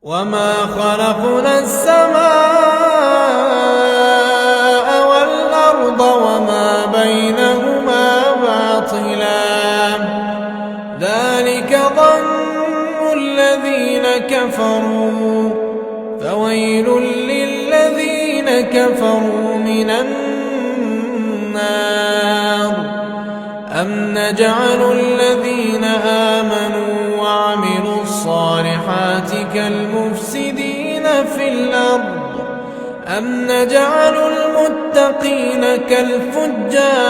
وما خلقنا السماء والأرض وما بينهما باطلا ذلك ظن الذين كفروا فويل للذين كفروا من النار أم نجعل الذين آمنوا وعملوا الصالحات كالمفسدين في الأرض أم نجعل المتقين كالفجار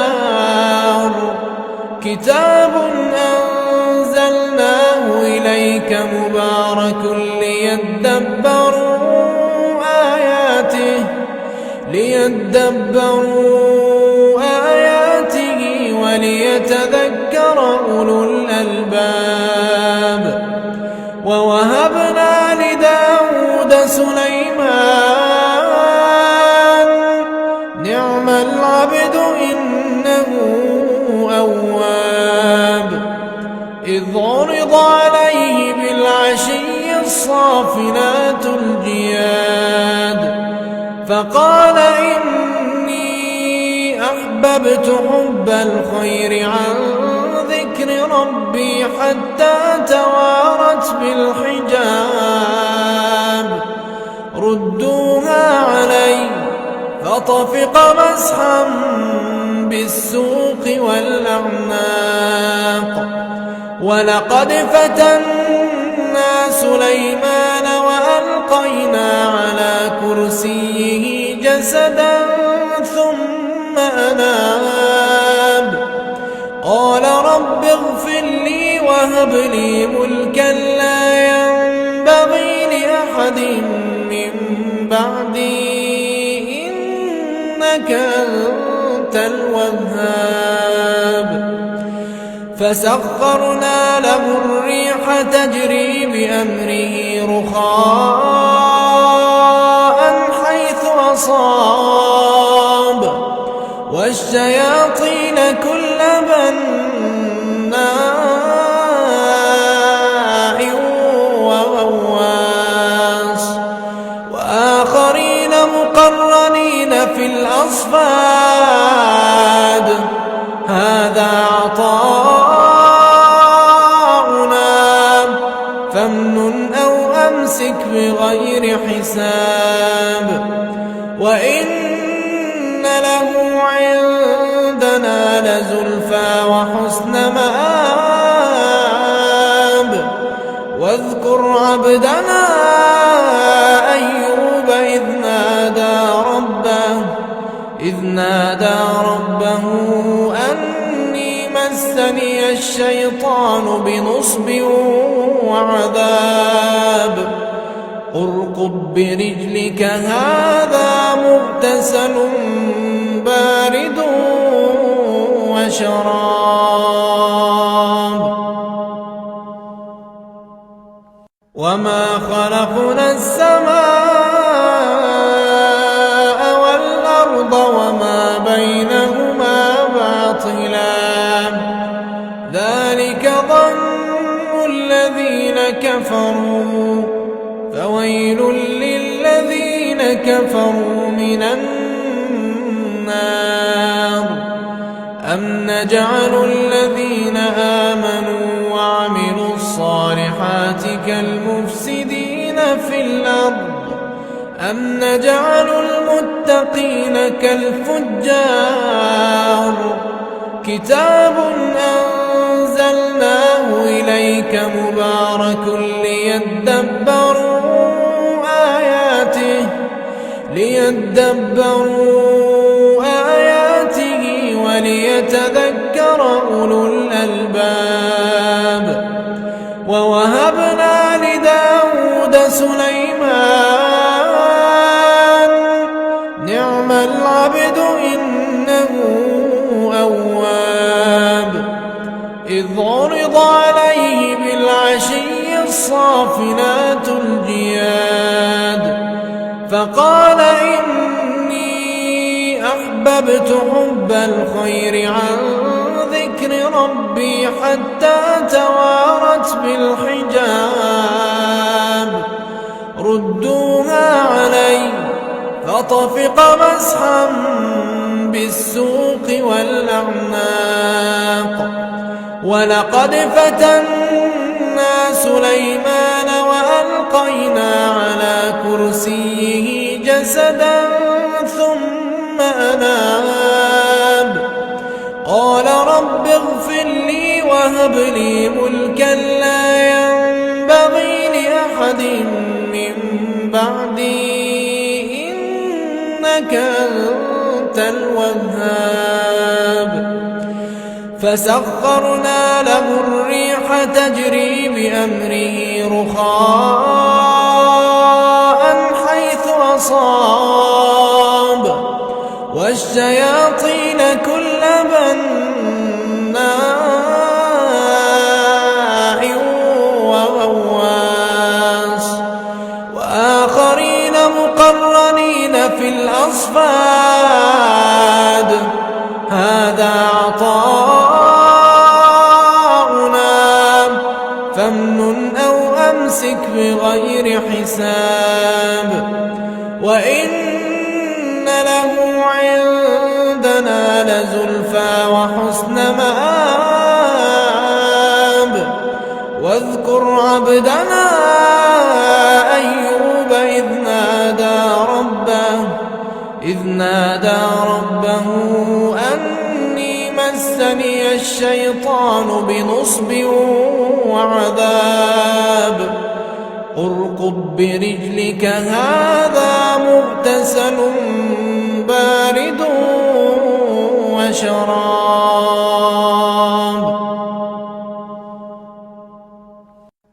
كتاب أنزلناه إليك مبارك ليدبروا آياته وليتذكر أولو الألباب ووهبنا لداود سليمان نعم العبد إنه أواب إذ عرض عليه بالعشي الصافنات الجياد فقال إني أحببت حب الخير عن ذكر ربي حتى توارت بالحجاب ردوها علي فطفق مسحا بالسوق والأعناق ولقد فتنا سليمان وألقينا على كرسيه جسدا ثم أناب قال رب اغفر لي وهب لي ملكا لا ينبغي لأحد من بعدي إنك أنت الوهاب فسخرنا له الريح تجري بأمره رخاء حيث أصاب والشياطين كل بناء وغواص وآخرين مقرنين في الأصفاد هذا عطاؤنا فامنن أو أمسك بغير حساب وإن له عندنا لزلفى وحسن مآب واذكر عبدنا أيوب إذ نادى ربه أني مسني الشيطان بنصب وعذاب اركض برجلك هذا مغتسل بارد وشراب وما خلقنا السماء والأرض وما بينهما باطلا ذلك ظن الذين كفروا فويل للذين كفروا من النار أم نجعل الذين آمنوا وعملوا الصالحات كالمفسدين في الأرض أم نجعل المتقين كالفجار كتاب أنزلناه إليك مبارك ليدبروا آياته وليتذكر أولو الألباب ووهبنا لداود سليمان نعم العبد إنه أواب إذ عرض عليه بالعشي الصافنات الجياد فقال إني أحببت حب الخير عن ذكر ربي حتى توارت بالحجاب فطفق مسحا بالسوق والأعناق. ولقد فتنا سليمان وألقينا على كرسيه جسدا ثم أناب. قال رب اغفر لي وهب لي ملكا لا ينبغي لأحد من بعدي إنك أنت الوهاب. فسخرنا له الريح تجري بأمره رخاء حيث أصاب والشياطين كل بناء وغواص وآخرين مقرنين في الأصفاد. هذا عطاؤنا فامنن أو أمسك بغير حساب. وإن له عندنا لزلفى وحسن مآب. واذكر عبدنا أيوب إذ نادى ربه أني مسني الشيطان بنصب وعذاب. اركض برجلك هذا مغتسل بارد وشراب.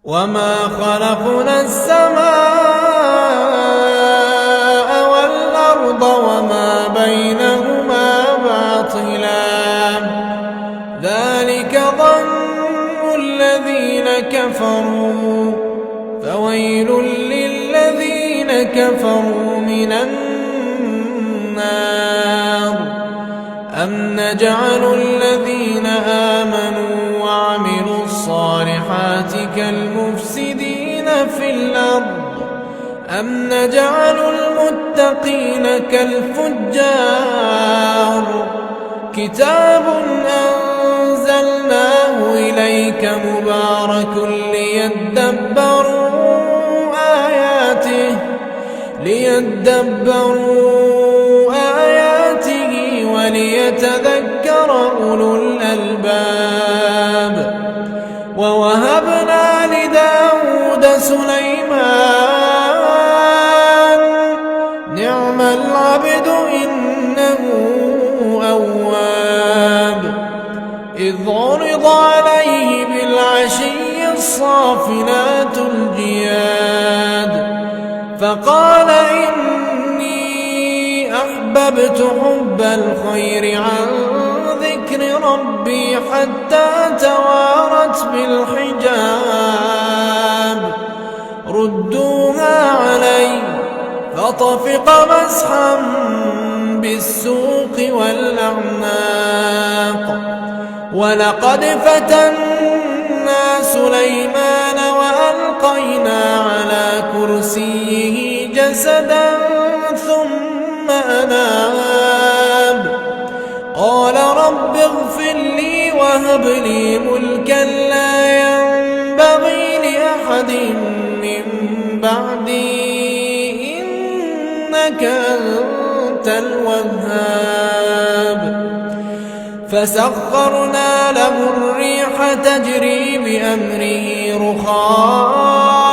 وما خلقنا السماء والأرض وما بينهما باطلا ذلك ظن الذين كفروا فويل للذين كفروا من النار. أم نجعل الذين آمنوا وعملوا الصالحات كالمفسدين في الأرض أم نجعل المتقين كالفجار. كتاب أنزلناه إليك مبارك ليدبروا آياته وليتذكر أولو الألباب. ووهبنا لداود سليمان نعم العبد إنه أواب. إذ عرض عليه بالعشي الصافنات الجياد فقال إني أحببت حب الخير عن ذكر ربي حتى توارت بالحجاب. ردوها علي فطفق مسحا بالسوق والأعناق. ولقد فتنا سليمان وألقينا على كرسيه جسدا ثم أناب. قال رب اغفر لي وهب لي ملكا لا ينبغي لأحد من بعدي إنك أنت الوهاب. فسخرنا له الريح تجري بأمره رخاء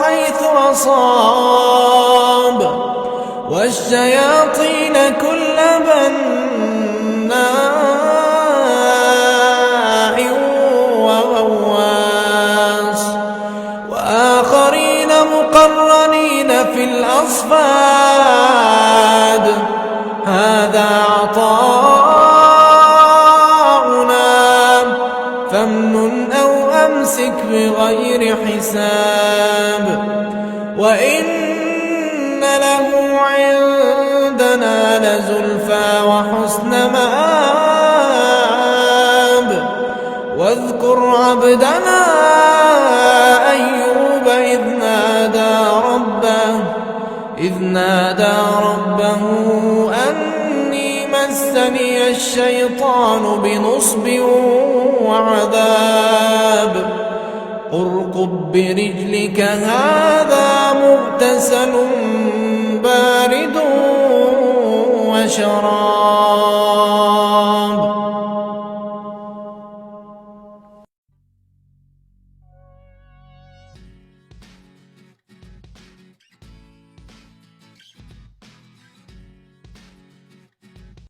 حيث أصاب والشياطين كل بناء وغواص وآخرين مقرنين في الأصفاد. هذا عطاؤنا فامنن أو أمسك بغير حساب. وإن له عندنا لزلفى وحسن مآب. واذكر عبدنا أيوب إذ نادى ربه أني مسني الشيطان بنصب وعذاب اركض برجلك هذا مغتسل بارد وشراب